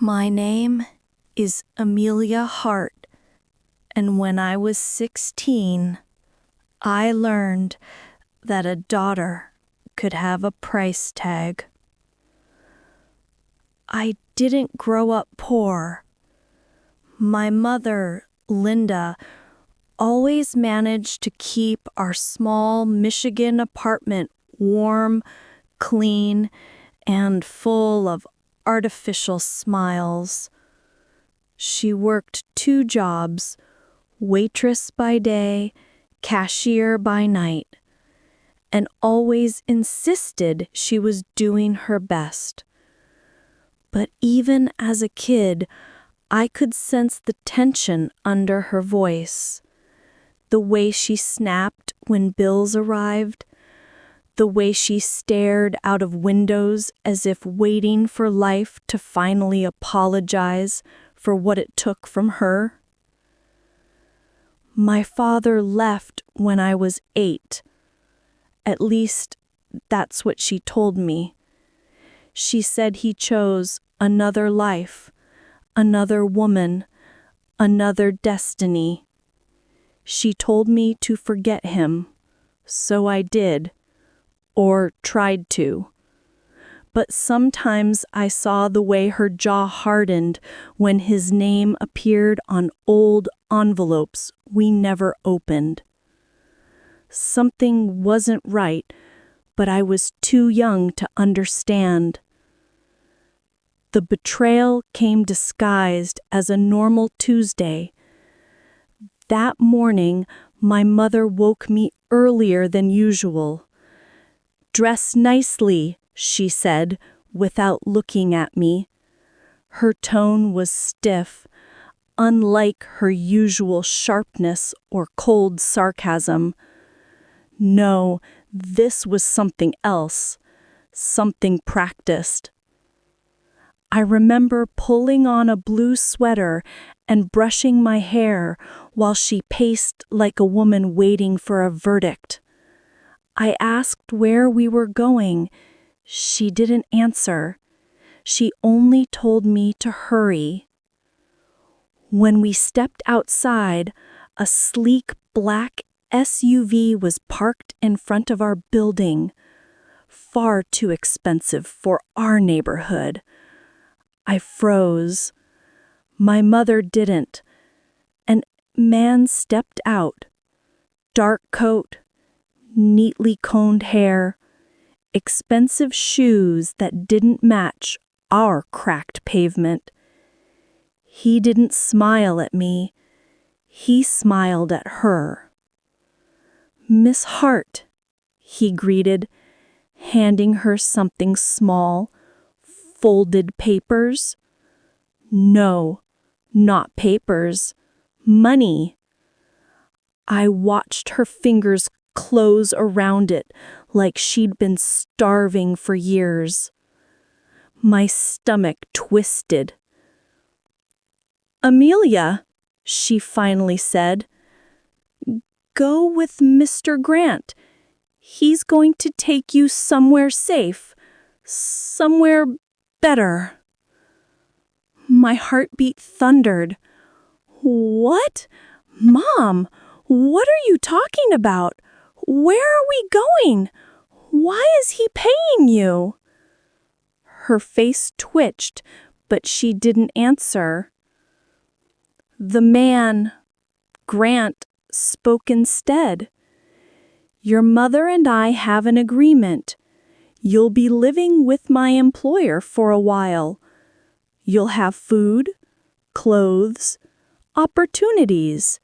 My name is Amelia Hart, and when I was 16, I learned that a daughter could have a price tag. I didn't grow up poor. My mother, Linda, always managed to keep our small Michigan apartment warm, clean, and full of artificial smiles. She worked 2 jobs, waitress by day, cashier by night, and always insisted she was doing her best. But even as a kid, I could sense the tension under her voice. The way she snapped when bills arrived, the way she stared out of windows as if waiting for life to finally apologize for what it took from her. My father left when I was 8. At least, that's what she told me. She said he chose another life, another woman, another destiny. She told me to forget him, so I did, or tried to. But sometimes I saw the way her jaw hardened when his name appeared on old envelopes we never opened. Something wasn't right, but I was too young to understand. The betrayal came disguised as a normal Tuesday. That morning, my mother woke me earlier than usual. "Dress nicely," she said, without looking at me. Her tone was stiff, unlike her usual sharpness or cold sarcasm. No, this was something else, something practiced. I remember pulling on a blue sweater and brushing my hair while she paced like a woman waiting for a verdict. I asked where we were going. She didn't answer. She only told me to hurry. When we stepped outside, a sleek black SUV was parked in front of our building. Far too expensive for our neighborhood. I froze. My mother didn't. An man stepped out. Dark coat, neatly combed hair, expensive shoes that didn't match our cracked pavement. He didn't smile at me. He smiled at her. "Miss Hart," he greeted, handing her something small. Folded papers? No, not papers. Money. I watched her fingers close around it like she'd been starving for years. My stomach twisted. "Amelia," she finally said, "go with Mr. Grant. He's going to take you somewhere safe, somewhere better." My heartbeat thundered. "What? Mom, what are you talking about? Where are we going? Why is he paying you?" Her face twitched, but she didn't answer. The man, Grant, spoke instead. "Your mother and I have an agreement. You'll be living with my employer for a while. You'll have food, clothes, opportunities,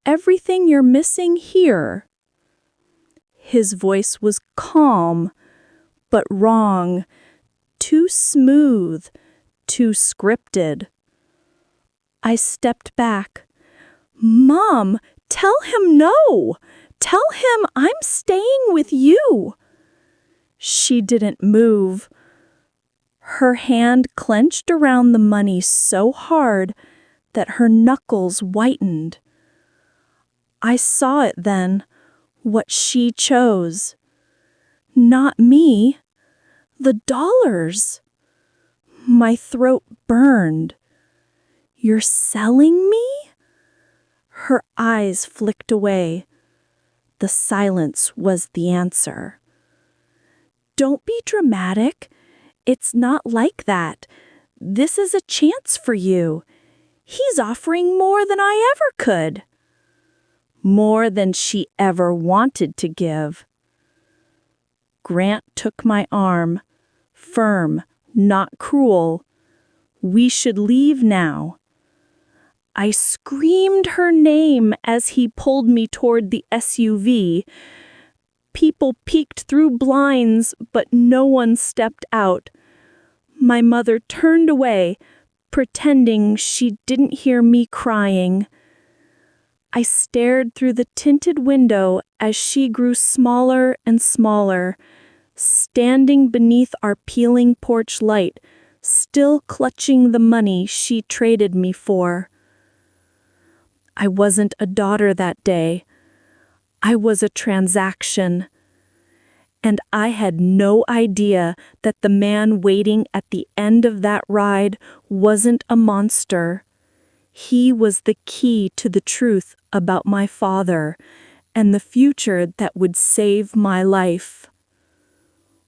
everything you're missing here." His voice was calm, but wrong, too smooth, too scripted. I stepped back. "Mom, tell him no! Tell him I'm staying with you!" She didn't move. Her hand clenched around the money so hard that her knuckles whitened. I saw it then, what she chose. Not me. The dollars. My throat burned. You're selling me? Her eyes flicked away. The silence was the answer. Don't be dramatic. It's not like that. This is a chance for you. He's offering more than I ever could. More than she ever wanted to give. Grant took my arm, firm, not cruel. We should leave now. I screamed her name as he pulled me toward the SUV. People peeked through blinds, but no one stepped out. My mother turned away, pretending she didn't hear me crying. I stared through the tinted window as she grew smaller and smaller, standing beneath our peeling porch light, still clutching the money she traded me for. I wasn't a daughter that day. I was a transaction. And I had no idea that the man waiting at the end of that ride wasn't a monster. He was the key to the truth about my father and the future that would save my life.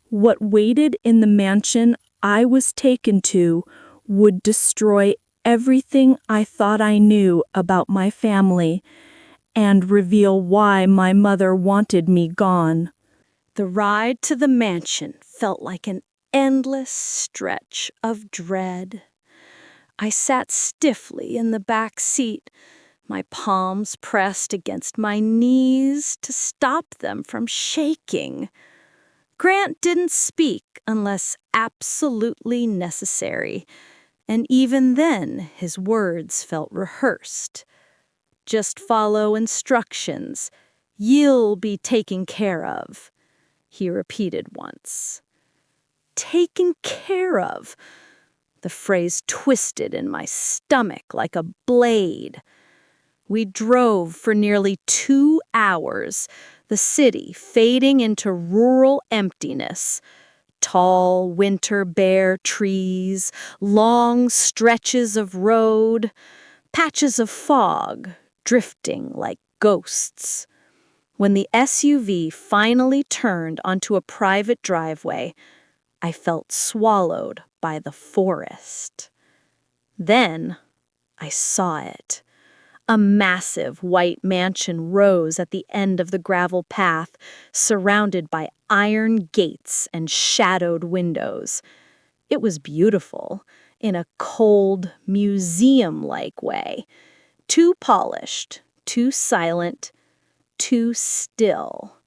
What waited in the mansion I was taken to would destroy everything I thought I knew about my family and reveal why my mother wanted me gone. The ride to the mansion felt like an endless stretch of dread. I sat stiffly in the back seat, my palms pressed against my knees to stop them from shaking. Grant didn't speak unless absolutely necessary, and even then his words felt rehearsed. Just follow instructions. You'll be taken care of, he repeated once. Taken care of. The phrase twisted in my stomach like a blade. We drove for nearly 2 hours, the city fading into rural emptiness. Tall, winter bare trees, long stretches of road, patches of fog, drifting like ghosts. When the SUV finally turned onto a private driveway, I felt swallowed by the forest. Then I saw it. A massive white mansion rose at the end of the gravel path, surrounded by iron gates and shadowed windows. It was beautiful, in a cold, museum-like way. Too polished, too silent, too still.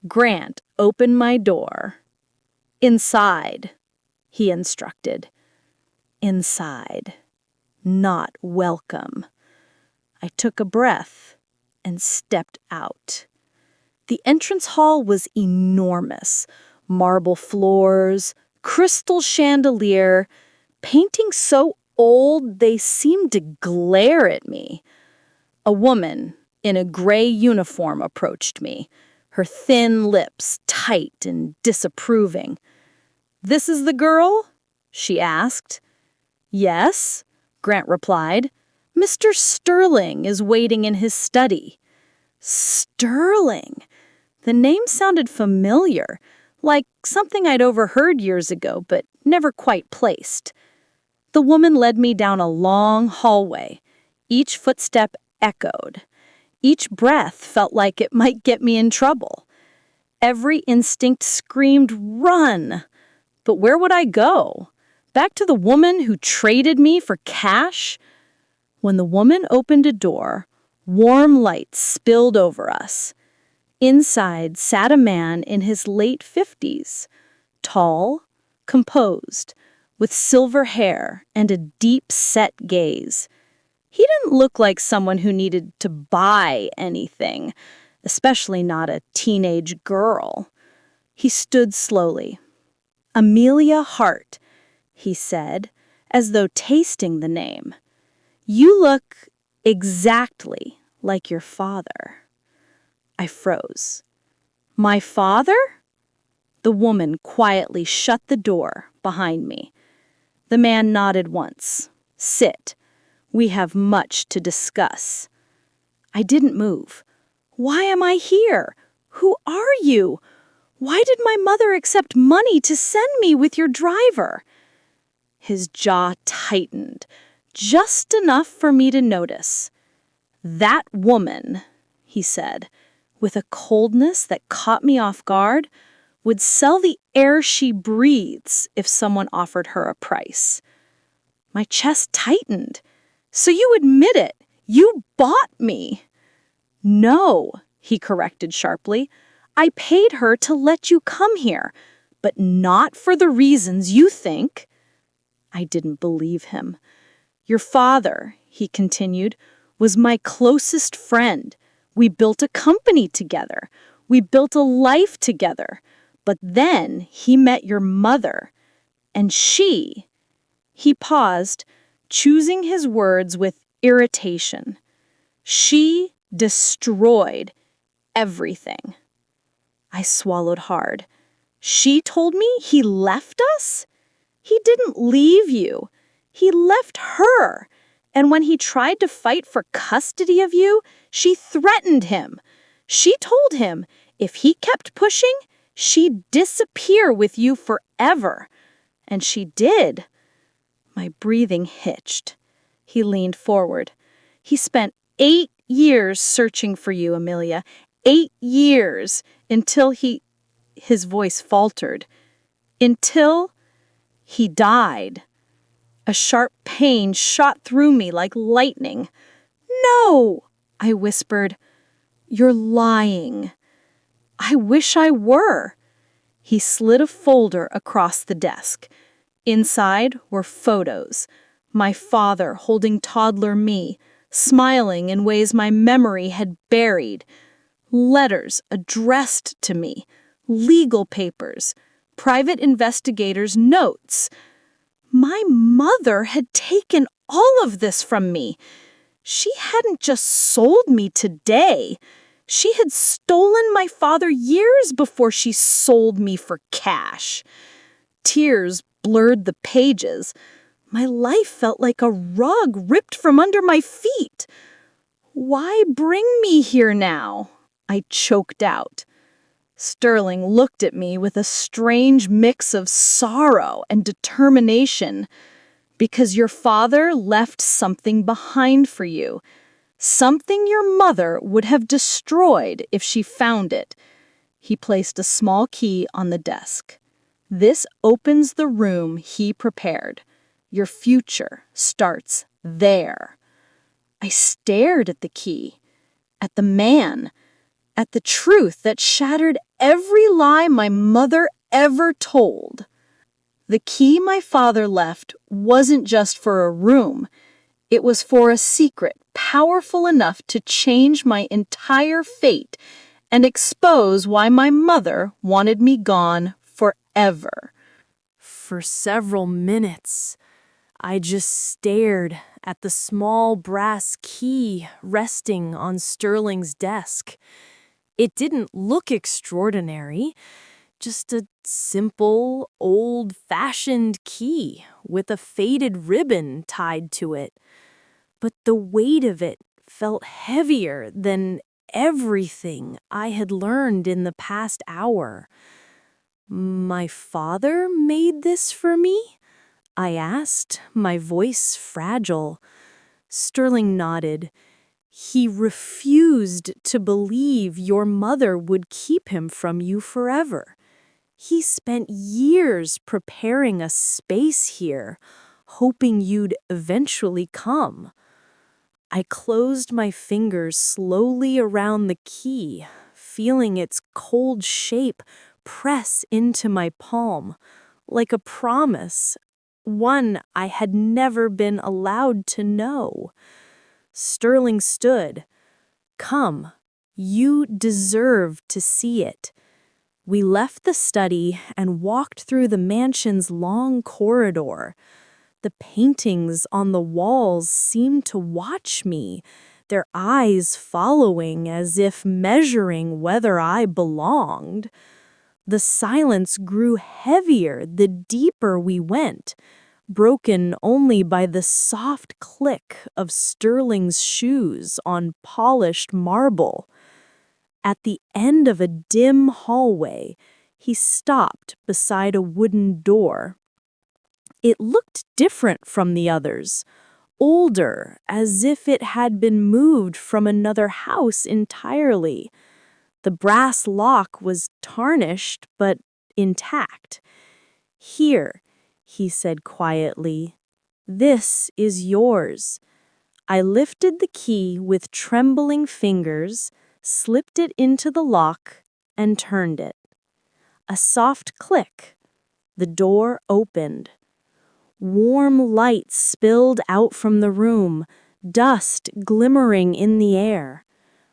Grant opened my door. Inside, he instructed. Inside. Not welcome. I took a breath and stepped out. The entrance hall was enormous. Marble floors, crystal chandelier, paintings so old they seemed to glare at me. A woman in a gray uniform approached me, her thin lips tight and disapproving. "This is the girl?" she asked. "Yes," Grant replied. "Mr. Sterling is waiting in his study." Sterling! The name sounded familiar, like something I'd overheard years ago, but never quite placed. The woman led me down a long hallway. Each footstep echoed. Each breath felt like it might get me in trouble. Every instinct screamed, "Run!" But where would I go? Back to the woman who traded me for cash? When the woman opened a door, warm light spilled over us. Inside sat a man in his late 50s, tall, composed, with silver hair and a deep-set gaze. He didn't look like someone who needed to buy anything, especially not a teenage girl. He stood slowly. "Amelia Hart," he said, as though tasting the name. "You look exactly like your father." I froze. "My father?" The woman quietly shut the door behind me. The man nodded once. "Sit. We have much to discuss." I didn't move. "Why am I here? Who are you? Why did my mother accept money to send me with your driver?" His jaw tightened, just enough for me to notice. "That woman," he said, with a coldness that caught me off guard, "would sell the air she breathes if someone offered her a price." My chest tightened. "So you admit it? You bought me?" "No," he corrected sharply. "I paid her to let you come here, but not for the reasons you think." I didn't believe him. "Your father," he continued, "was my closest friend. We built a company together. We built a life together. But then he met your mother, and she—" He paused, choosing his words with irritation. "She destroyed everything." I swallowed hard. "She told me he left us?" "He didn't leave you. He left her. And when he tried to fight for custody of you, she threatened him. She told him if he kept pushing, she'd disappear with you forever. And she did." My breathing hitched. He leaned forward. "He spent 8 years searching for you, Amelia. 8 years until his voice faltered. "Until he died." A sharp pain shot through me like lightning. "No," I whispered. "You're lying." "I wish I were." He slid a folder across the desk. Inside were photos. My father holding toddler me, smiling in ways my memory had buried. Letters addressed to me. Legal papers. Private investigators' notes. My mother had taken all of this from me. She hadn't just sold me today. She had stolen my father years before she sold me for cash. Tears blurred the pages. My life felt like a rug ripped from under my feet. "Why bring me here now?" I choked out. Sterling looked at me with a strange mix of sorrow and determination. "Because your father left something behind for you. Something your mother would have destroyed if she found it." He placed a small key on the desk. "This opens the room he prepared. Your future starts there." I stared at the key, at the man, at the truth that shattered every lie my mother ever told. The key my father left wasn't just for a room. It was for a secret powerful enough to change my entire fate and expose why my mother wanted me gone forever. For several minutes, I just stared at the small brass key resting on Sterling's desk. It didn't look extraordinary, just a simple, old-fashioned key with a faded ribbon tied to it. But the weight of it felt heavier than everything I had learned in the past hour. "My father made this for me?" I asked, my voice fragile. Sterling nodded. "He refused to believe your mother would keep him from you forever. He spent years preparing a space here, hoping you'd eventually come." I closed my fingers slowly around the key, feeling its cold shape press into my palm, like a promise, one I had never been allowed to know. Sterling stood. "Come, you deserve to see it." We left the study and walked through the mansion's long corridor. The paintings on the walls seemed to watch me, their eyes following as if measuring whether I belonged. The silence grew heavier the deeper we went. broken only by the soft click of Sterling's shoes on polished marble. At the end of a dim hallway, he stopped beside a wooden door. It looked different from the others, older, as if it had been moved from another house entirely. The brass lock was tarnished but intact. "Here," he said quietly, "this is yours." I lifted the key with trembling fingers, slipped it into the lock, and turned it. A soft click. The door opened. Warm light spilled out from the room, dust glimmering in the air.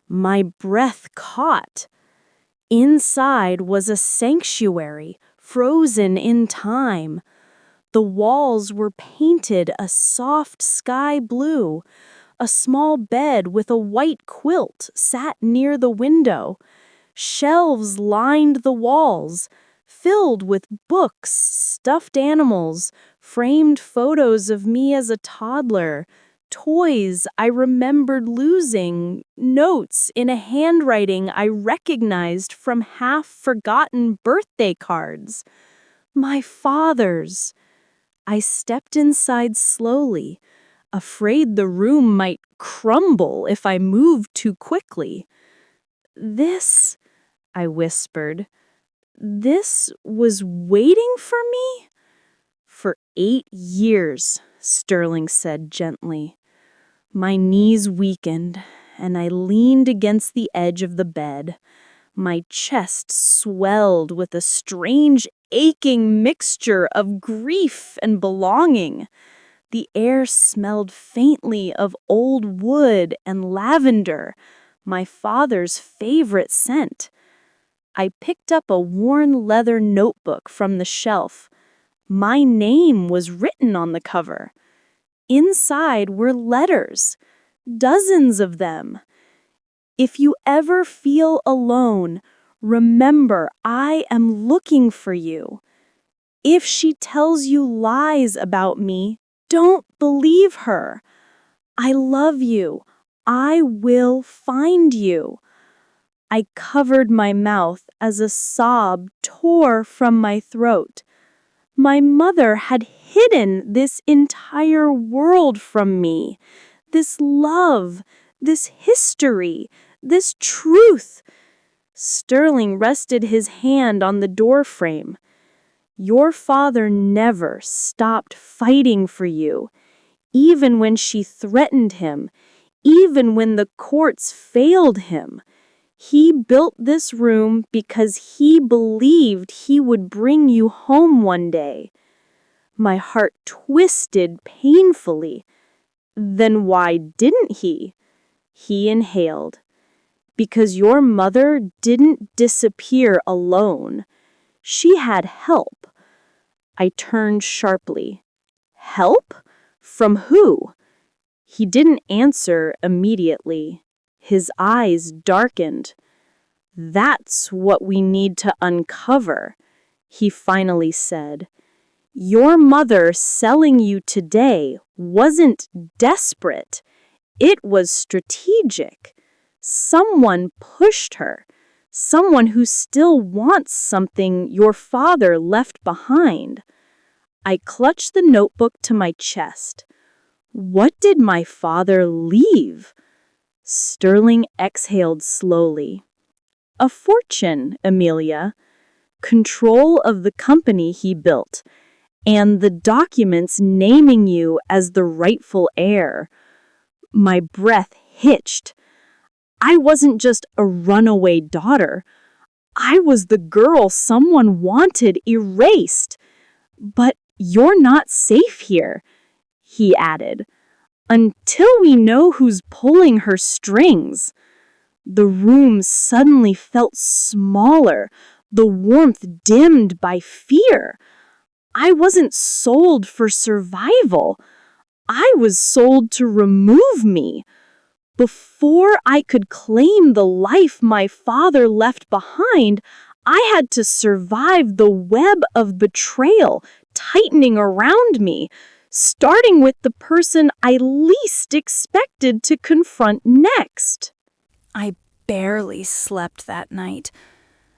My breath caught. Inside was a sanctuary, frozen in time. The walls were painted a soft sky blue. A small bed with a white quilt sat near the window. Shelves lined the walls, filled with books, stuffed animals, framed photos of me as a toddler, toys I remembered losing, notes in a handwriting I recognized from half-forgotten birthday cards. My father's. I stepped inside slowly, afraid the room might crumble if I moved too quickly. "This," I whispered, "this was waiting for me?" "For 8 years," Sterling said gently. My knees weakened, and I leaned against the edge of the bed. My chest swelled with a strange, aching mixture of grief and belonging. The air smelled faintly of old wood and lavender, my father's favorite scent. I picked up a worn leather notebook from the shelf. My name was written on the cover. Inside were letters, dozens of them. "If you ever feel alone, remember I am looking for you. If she tells you lies about me, don't believe her. I love you. I will find you." I covered my mouth as a sob tore from my throat. My mother had hidden this entire world from me. This love, this history, this truth. Sterling rested his hand on the doorframe. "Your father never stopped fighting for you, even when she threatened him, even when the courts failed him. He built this room because he believed he would bring you home one day." My heart twisted painfully. "Then why didn't he?" He inhaled. "Because your mother didn't disappear alone. She had help." I turned sharply. "Help? From who?" He didn't answer immediately. His eyes darkened. "That's what we need to uncover," he finally said. "Your mother selling you today wasn't desperate. It was strategic. Someone pushed her. Someone who still wants something your father left behind." I clutched the notebook to my chest. What did my father leave? Sterling exhaled slowly. "A fortune, Amelia. Control of the company he built, and the documents naming you as the rightful heir." My breath hitched. I wasn't just a runaway daughter. I was the girl someone wanted erased. "But you're not safe here," he added, "until we know who's pulling her strings." The room suddenly felt smaller, the warmth dimmed by fear. I wasn't sold for survival. I was sold to remove me. Before I could claim the life my father left behind, I had to survive the web of betrayal, tightening around me, starting with the person I least expected to confront next. I barely slept that night.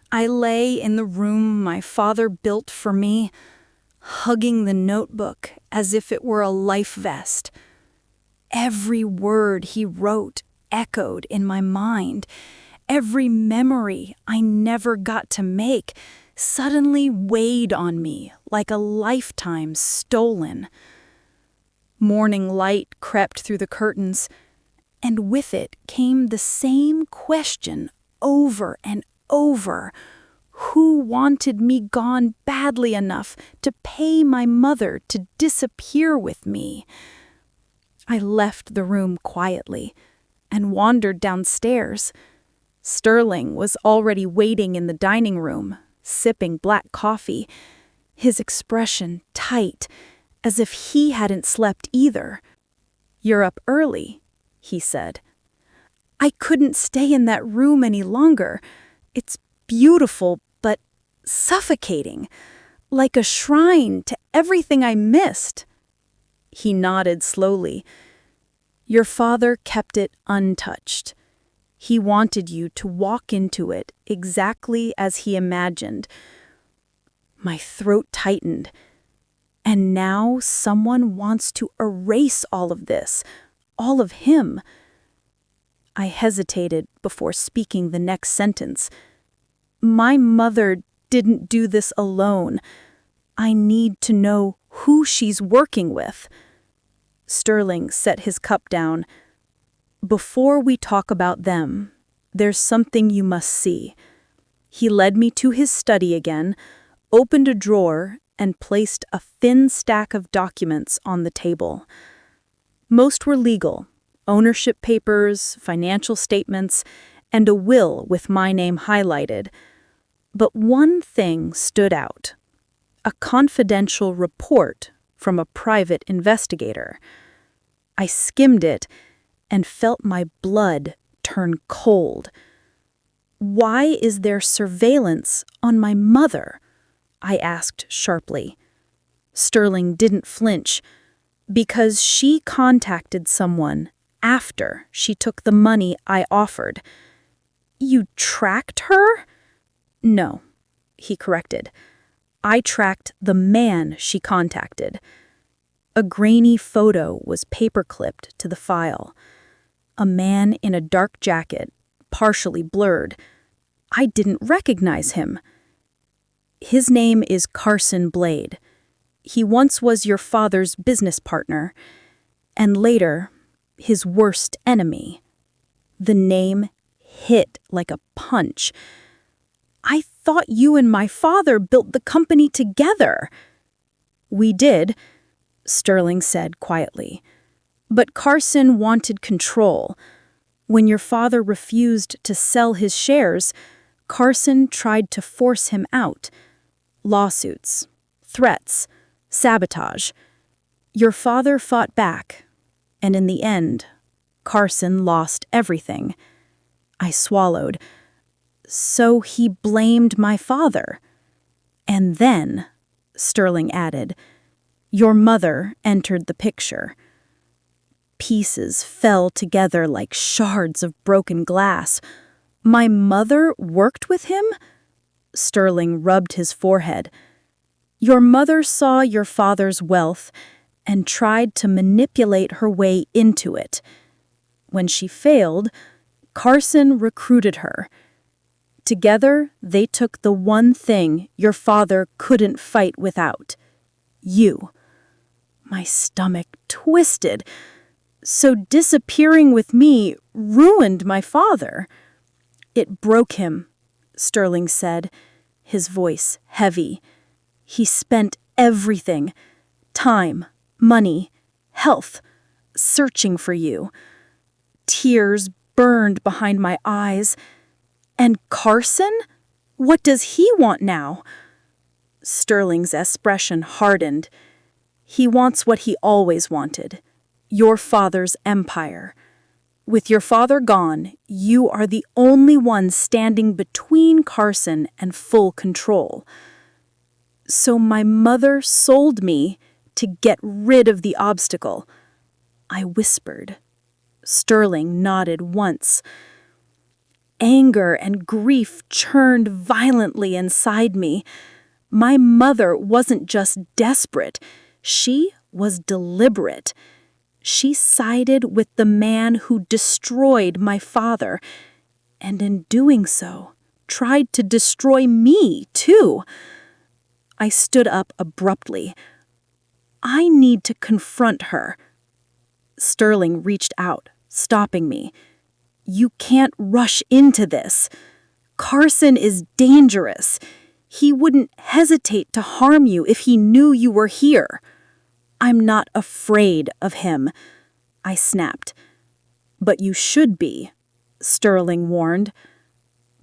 I lay in the room my father built for me, hugging the notebook as if it were a life vest. Every word he wrote echoed in my mind. Every memory I never got to make suddenly weighed on me like a lifetime stolen. Morning light crept through the curtains, and with it came the same question over and over. Who wanted me gone badly enough to pay my mother to disappear with me? I left the room quietly and wandered downstairs. Sterling was already waiting in the dining room, sipping black coffee, his expression tight, as if he hadn't slept either. "You're up early," he said. "I couldn't stay in that room any longer. It's beautiful, but suffocating, like a shrine to everything I missed." He nodded slowly. "Your father kept it untouched. He wanted you to walk into it exactly as he imagined." My throat tightened. And now someone wants to erase all of this, all of him. I hesitated before speaking the next sentence. "My mother didn't do this alone. I need to know who she's working with." Sterling set his cup down. "Before we talk about them, there's something you must see." He led me to his study again, opened a drawer, and placed a thin stack of documents on the table. Most were legal: ownership papers, financial statements, and a will with my name highlighted. But one thing stood out: a confidential report from a private investigator. I skimmed it and felt my blood turn cold. "Why is there surveillance on my mother?" I asked sharply. Sterling didn't flinch. "Because she contacted someone after she took the money I offered." "You tracked her?" "No," he corrected. "I tracked the man she contacted." A grainy photo was paper-clipped to the file. A man in a dark jacket, partially blurred. I didn't recognize him. "His name is Carson Blade. He once was your father's business partner, and later, his worst enemy." The name hit like a punch. "I thought you and my father built the company together." "We did," Sterling said quietly. "But Carson wanted control. When your father refused to sell his shares, Carson tried to force him out. Lawsuits, threats, sabotage. Your father fought back, and in the end, Carson lost everything." I swallowed. "So he blamed my father." "And then," Sterling added, "your mother entered the picture." Pieces fell together like shards of broken glass. "My mother worked with him?" Sterling rubbed his forehead. "Your mother saw your father's wealth and tried to manipulate her way into it. When she failed, Carson recruited her. Together, they took the one thing your father couldn't fight without: you." My stomach twisted. "So disappearing with me ruined my father?" "It broke him," Sterling said, his voice heavy. "He spent everything: time, money, health, searching for you." Tears burned behind my eyes. "And Carson? What does he want now?" Sterling's expression hardened. "He wants what he always wanted: your father's empire. With your father gone, you are the only one standing between Carson and full control." So my mother sold me to get rid of the obstacle, I whispered. Sterling nodded once. Anger and grief churned violently inside me. My mother wasn't just desperate, she was deliberate. She sided with the man who destroyed my father, and in doing so, tried to destroy me, too. I stood up abruptly. I need to confront her. Sterling reached out, stopping me. You can't rush into this. Carson is dangerous. He wouldn't hesitate to harm you if he knew you were here. I'm not afraid of him, I snapped. But you should be, Sterling warned,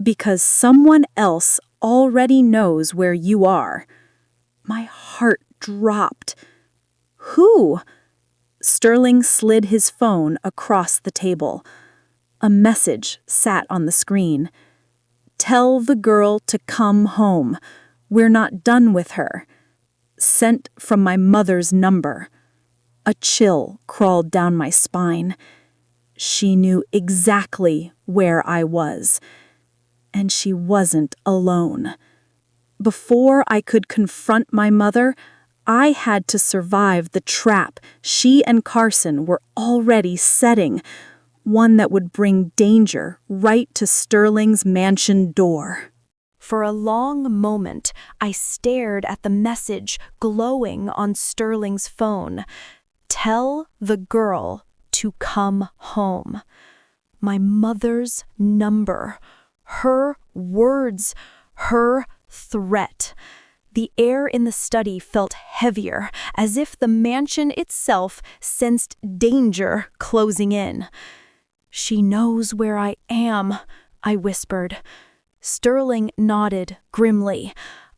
because someone else already knows where you are. My heart dropped. Who? Sterling slid his phone across the table. A message sat on the screen. Tell the girl to come home. We're not done with her. Sent from my mother's number. A chill crawled down my spine. She knew exactly where I was. And she wasn't alone. Before I could confront my mother, I had to survive the trap she and Carson were already setting, one that would bring danger right to Sterling's mansion door. For a long moment, I stared at the message glowing on Sterling's phone. Tell the girl to come home. My mother's number, her words, her threat. The air in the study felt heavier, as if the mansion itself sensed danger closing in. She knows where I am, I whispered. Sterling nodded grimly.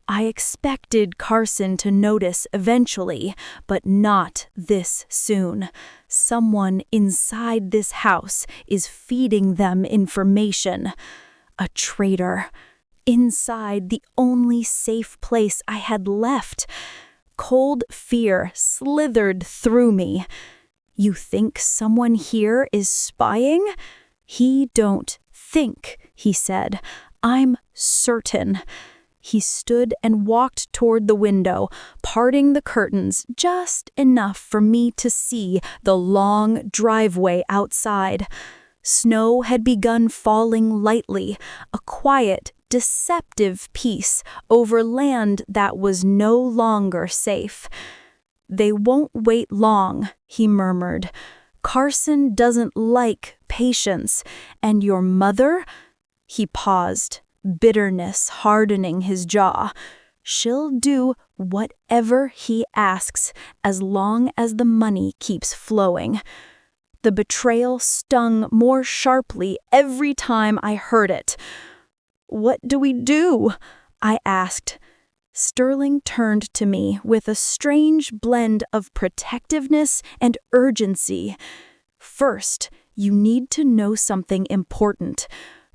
I expected Carson to notice eventually, but not this soon. Someone inside this house is feeding them information. A traitor. Inside the only safe place I had left. Cold fear slithered through me. You think someone here is spying? He don't think, he said. I'm certain. He stood and walked toward the window, parting the curtains just enough for me to see the long driveway outside. Snow had begun falling lightly, a quiet, deceptive peace over land that was no longer safe. They won't wait long, he murmured. Carson doesn't like patience, and your mother? He paused, bitterness hardening his jaw. She'll do whatever he asks as long as the money keeps flowing. The betrayal stung more sharply every time I heard it. What do we do? I asked. Sterling turned to me with a strange blend of protectiveness and urgency. First, you need to know something important.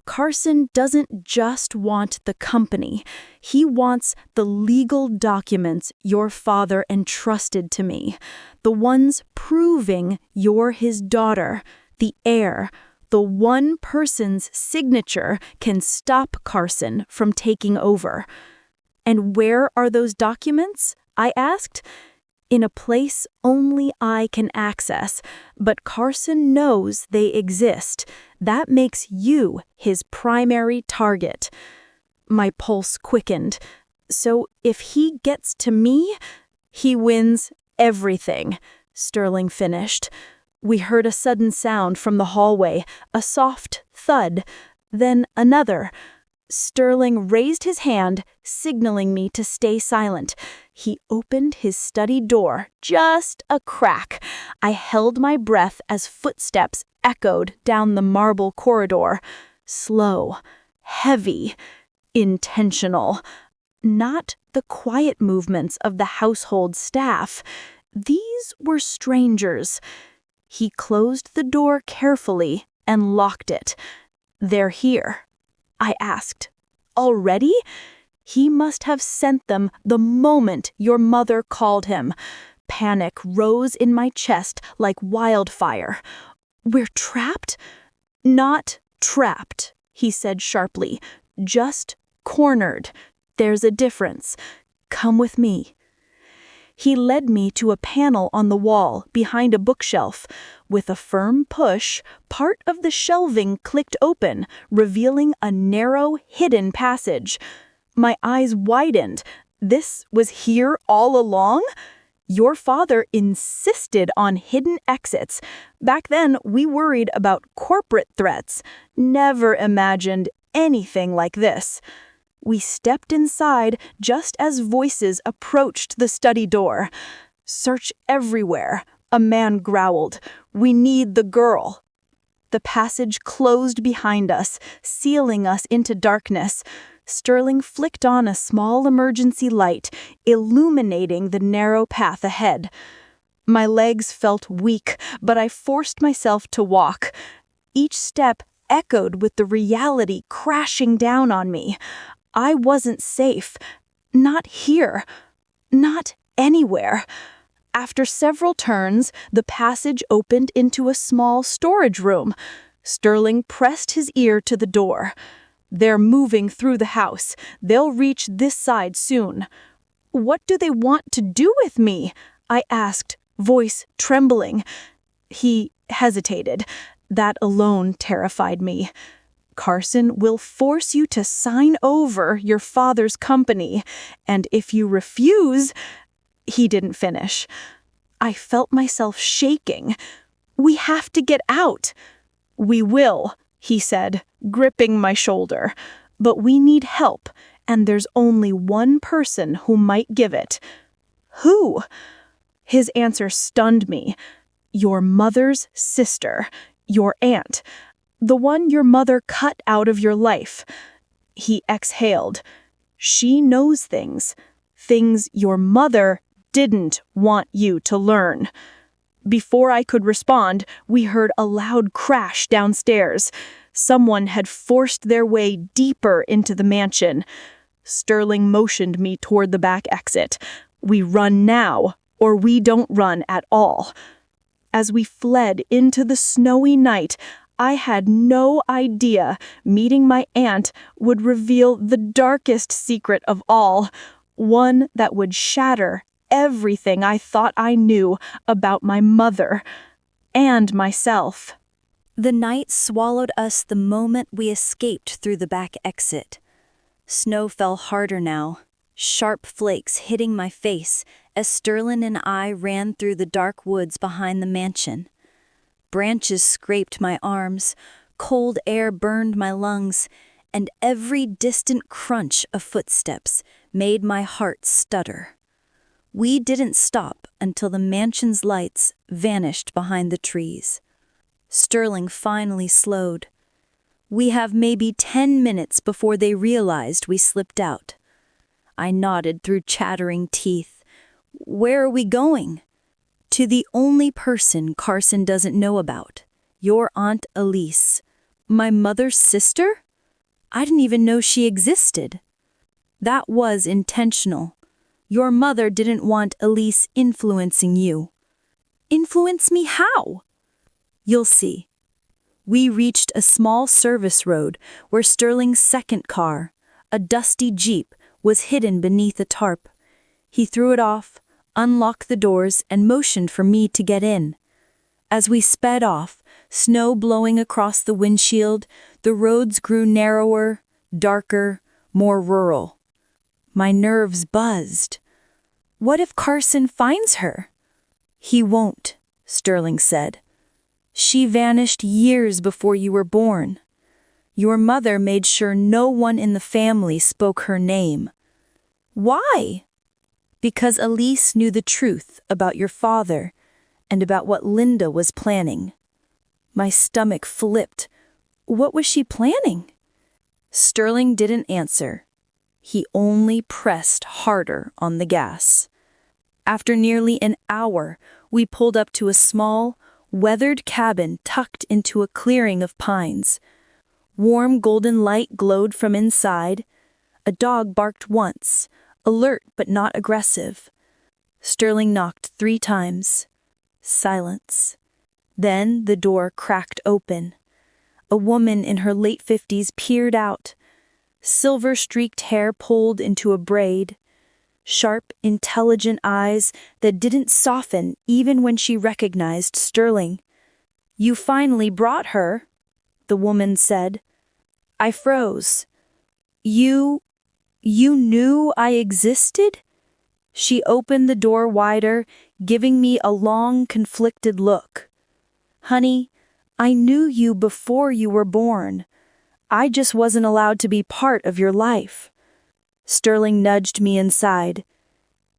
Carson doesn't just want the company. He wants the legal documents your father entrusted to me, the ones proving you're his daughter, the heir. The one person's signature can stop Carson from taking over. And where are those documents? I asked. In a place only I can access, but Carson knows they exist. That makes you his primary target. My pulse quickened. So if he gets to me, he wins everything, Sterling finished. We heard a sudden sound from the hallway, a soft thud, then another. Sterling raised his hand, signaling me to stay silent. He opened his study door just a crack. I held my breath as footsteps echoed down the marble corridor. Slow, heavy, intentional. Not the quiet movements of the household staff. These were strangers. He closed the door carefully and locked it. They're here. I asked. Already? He must have sent them the moment your mother called him. Panic rose in my chest like wildfire. We're trapped? Not trapped, he said sharply. Just cornered. There's a difference. Come with me. He led me to a panel on the wall behind a bookshelf. With a firm push, part of the shelving clicked open, revealing a narrow, hidden passage. My eyes widened. This was here all along? Your father insisted on hidden exits. Back then, we worried about corporate threats. Never imagined anything like this. We stepped inside just as voices approached the study door. Search everywhere, a man growled. We need the girl. The passage closed behind us, sealing us into darkness. Sterling flicked on a small emergency light, illuminating the narrow path ahead. My legs felt weak, but I forced myself to walk. Each step echoed with the reality crashing down on me. I wasn't safe. Not here. Not anywhere. After several turns, the passage opened into a small storage room. Sterling pressed his ear to the door. They're moving through the house. They'll reach this side soon. What do they want to do with me? I asked, voice trembling. He hesitated. That alone terrified me. Carson will force you to sign over your father's company, and if you refuse... He didn't finish. I felt myself shaking. We have to get out. We will, he said, gripping my shoulder. But we need help, and there's only one person who might give it. Who? His answer stunned me. Your mother's sister, your aunt, the one your mother cut out of your life. He exhaled. She knows things your mother didn't want you to learn. Before I could respond, we heard a loud crash downstairs. Someone had forced their way deeper into the mansion. Sterling motioned me toward the back exit. We run now, or we don't run at all. As we fled into the snowy night, I had no idea meeting my aunt would reveal the darkest secret of all, one that would shatter everything I thought I knew about my mother and myself. The night swallowed us the moment we escaped through the back exit. Snow fell harder now, sharp flakes hitting my face as Sterling and I ran through the dark woods behind the mansion. Branches scraped my arms, cold air burned my lungs, and every distant crunch of footsteps made my heart stutter. We didn't stop until the mansion's lights vanished behind the trees. Sterling finally slowed. We have maybe 10 minutes before they realized we slipped out. I nodded through chattering teeth. Where are we going? To the only person Carson doesn't know about, your Aunt Elise. My mother's sister? I didn't even know she existed. That was intentional. Your mother didn't want Elise influencing you. Influence me how? You'll see. We reached a small service road where Sterling's second car, a dusty Jeep, was hidden beneath a tarp. He threw it off, unlocked the doors, and motioned for me to get in. As we sped off, snow blowing across the windshield, the roads grew narrower, darker, more rural. My nerves buzzed. What if Carson finds her? He won't, Sterling said. She vanished years before you were born. Your mother made sure no one in the family spoke her name. Why? Because Elise knew the truth about your father and about what Linda was planning. My stomach flipped. What was she planning? Sterling didn't answer. He only pressed harder on the gas. After nearly an hour, we pulled up to a small, weathered cabin tucked into a clearing of pines. Warm golden light glowed from inside. A dog barked once, alert but not aggressive. Sterling knocked 3 times. Silence. Then the door cracked open. A woman in her late 50s peered out. Silver-streaked hair pulled into a braid. Sharp, intelligent eyes that didn't soften even when she recognized Sterling. "You finally brought her," the woman said. I froze. You knew I existed?" She opened the door wider, giving me a long, conflicted look. "Honey, I knew you before you were born. I just wasn't allowed to be part of your life." Sterling nudged me inside.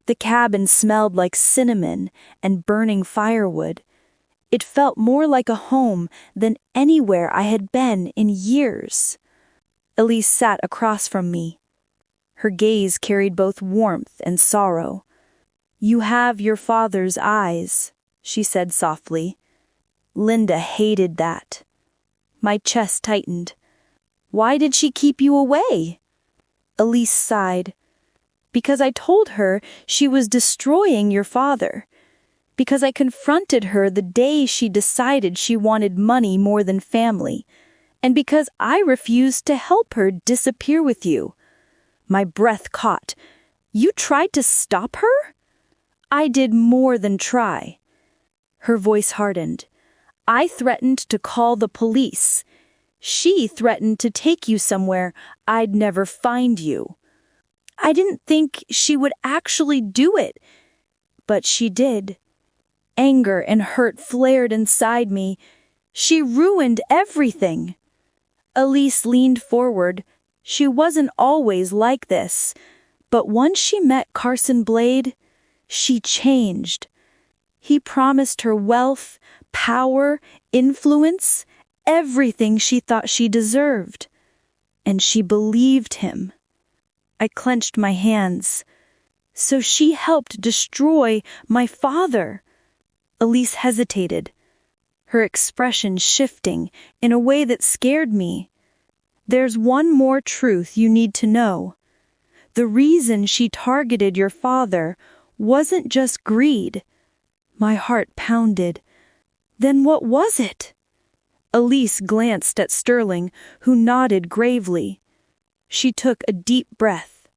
The cabin smelled like cinnamon and burning firewood. It felt more like a home than anywhere I had been in years. Elise sat across from me. Her gaze carried both warmth and sorrow. "You have your father's eyes," she said softly. Linda hated that. My chest tightened. "Why did she keep you away?" Elise sighed. "Because I told her she was destroying your father. Because I confronted her the day she decided she wanted money more than family. And because I refused to help her disappear with you." My breath caught. "You tried to stop her?" "I did more than try." Her voice hardened. "I threatened to call the police. She threatened to take you somewhere I'd never find you. I didn't think she would actually do it, but she did." Anger and hurt flared inside me. "She ruined everything." Elise leaned forward. She wasn't always like this, but once she met Carson Blade, she changed. He promised her wealth, power, influence, everything she thought she deserved. And she believed him. I clenched my hands. "So she helped destroy my father." Elise hesitated, her expression shifting in a way that scared me. "There's one more truth you need to know. The reason she targeted your father wasn't just greed." My heart pounded. "Then what was it?" Elise glanced at Sterling, who nodded gravely. She took a deep breath.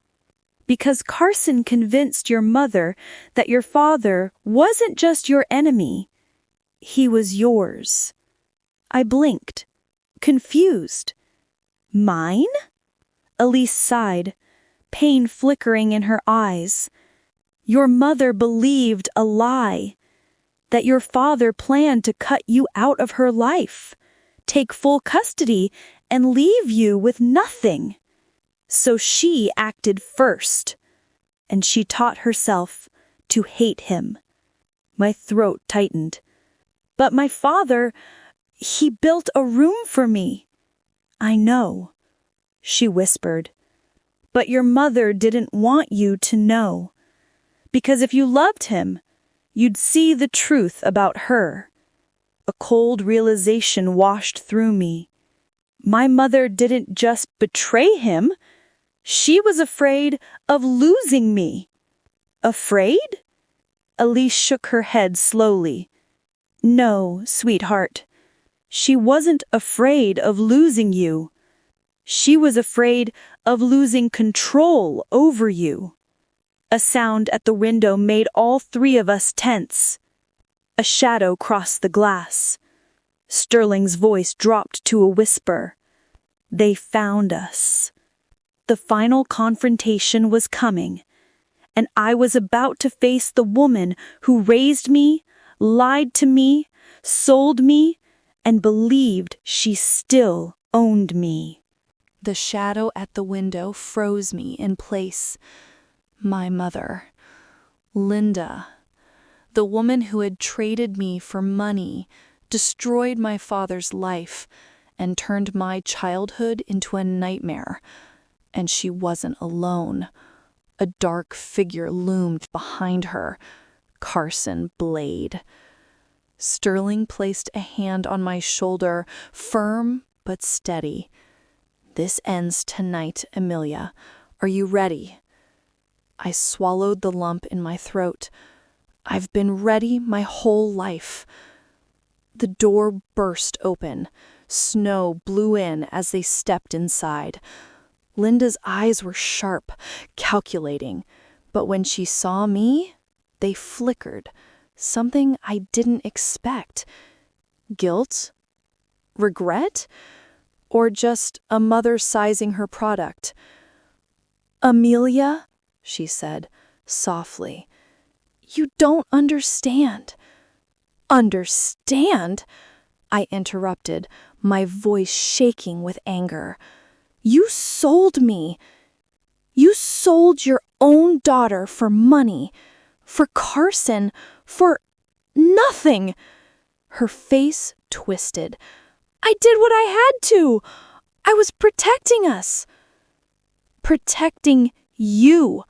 "Because Carson convinced your mother that your father wasn't just your enemy. He was yours." I blinked, confused. "Mine?" Elise sighed, pain flickering in her eyes. "Your mother believed a lie. That your father planned to cut you out of her life, take full custody, and leave you with nothing. So she acted first. And she taught herself to hate him." My throat tightened. "But my father, he built a room for me." "I know," she whispered. "But your mother didn't want you to know. Because if you loved him, you'd see the truth about her." A cold realization washed through me. My mother didn't just betray him. She was afraid of losing me. "Afraid?" Elise shook her head slowly. "No, sweetheart. She wasn't afraid of losing you. She was afraid of losing control over you." A sound at the window made all 3 of us tense. A shadow crossed the glass. Sterling's voice dropped to a whisper. "They found us." The final confrontation was coming, and I was about to face the woman who raised me, lied to me, sold me, and believed she still owned me. The shadow at the window froze me in place. My mother, Linda, the woman who had traded me for money, destroyed my father's life, and turned my childhood into a nightmare. And she wasn't alone. A dark figure loomed behind her, Carson Blade. Sterling placed a hand on my shoulder, firm but steady. "This ends tonight, Amelia. Are you ready? I swallowed the lump in my throat. I've been ready my whole life. The door burst open. Snow blew in as they stepped inside. Linda's eyes were sharp, calculating, but when she saw me, they flickered. Something I didn't expect. Guilt? Regret? Or just a mother sizing her product? "Amelia," she said, softly, "you don't understand." "Understand?" I interrupted, my voice shaking with anger. "You sold me. You sold your own daughter for money, for Carson, for nothing." Her face twisted. "I did what I had to. I was protecting us." "Protecting you,"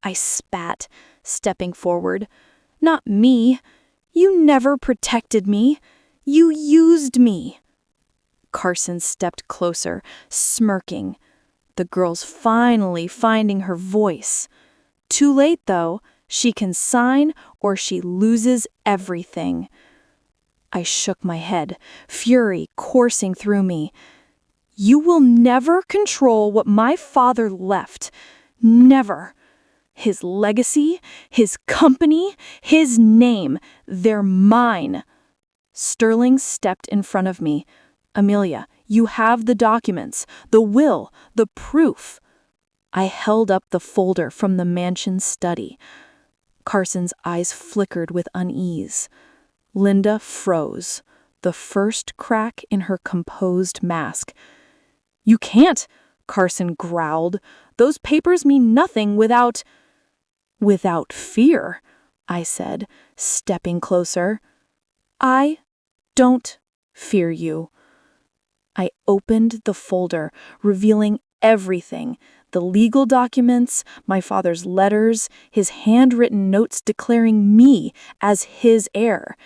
I spat, stepping forward. "Not me. You never protected me. You used me." Carson stepped closer, smirking. The girl's finally finding her voice. Too late, though. She can sign or she loses everything. I shook my head, fury coursing through me. "You will never control what my father left. Never. His legacy, his company, his name, they're mine." Sterling stepped in front of me. "Amelia, you have the documents, the will, the proof." I held up the folder from the mansion study. Carson's eyes flickered with unease. Linda froze, the first crack in her composed mask. "You can't," Carson growled. "Those papers mean nothing without—" "Without fear," I said, stepping closer. "I don't fear you." I opened the folder, revealing everything: the legal documents, my father's letters, his handwritten notes declaring me as his heir.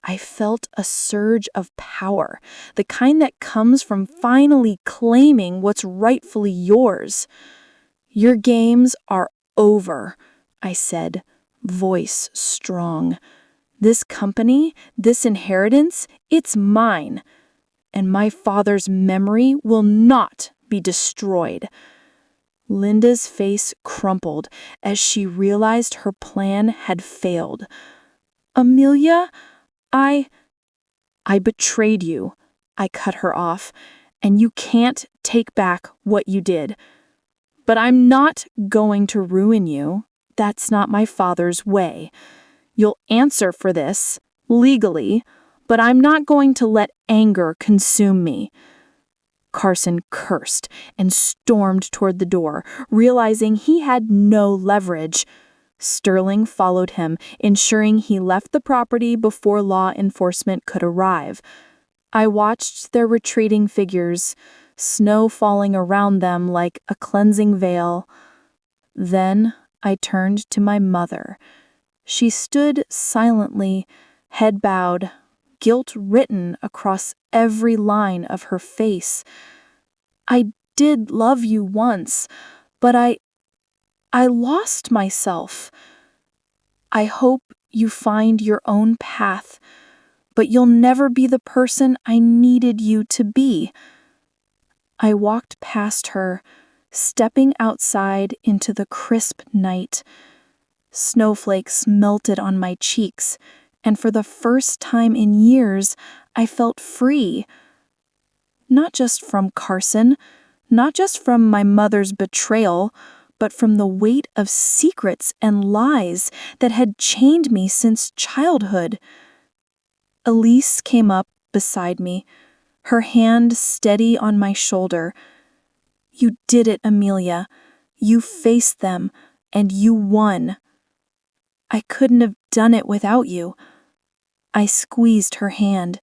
I felt a surge of power, the kind that comes from finally claiming what's rightfully yours. "Your games are over," I said, voice strong. "This company, this inheritance, it's mine, and my father's memory will not be destroyed." Linda's face crumpled as she realized her plan had failed. "Amelia, I betrayed you," I cut her off, "and you can't take back what you did. But I'm not going to ruin you. That's not my father's way. You'll answer for this, legally, but I'm not going to let anger consume me." Carson cursed and stormed toward the door, realizing he had no leverage. Sterling followed him, ensuring he left the property before law enforcement could arrive. I watched their retreating figures, snow falling around them like a cleansing veil. Then I turned to my mother. She stood silently, head bowed, guilt written across every line of her face. "I did love you once, but I lost myself. I hope you find your own path, but you'll never be the person I needed you to be." I walked past her, stepping outside into the crisp night. Snowflakes melted on my cheeks, and for the first time in years, I felt free. Not just from Carson, not just from my mother's betrayal, but from the weight of secrets and lies that had chained me since childhood. Elise came up beside me, her hand steady on my shoulder. "You did it, Amelia. You faced them, and you won. I couldn't have done it without you." I squeezed her hand.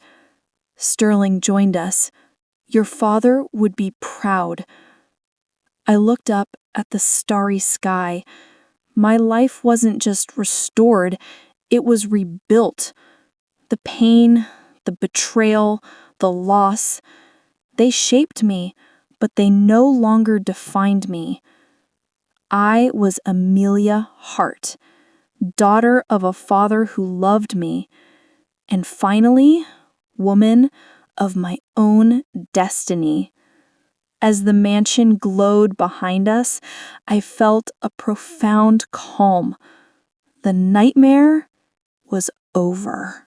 Sterling joined us. "Your father would be proud." I looked up at the starry sky. My life wasn't just restored, it was rebuilt. The pain, the betrayal, the loss, they shaped me, but they no longer defined me. I was Amelia Hart, daughter of a father who loved me, and finally, woman of my own destiny. As the mansion glowed behind us, I felt a profound calm. The nightmare was over.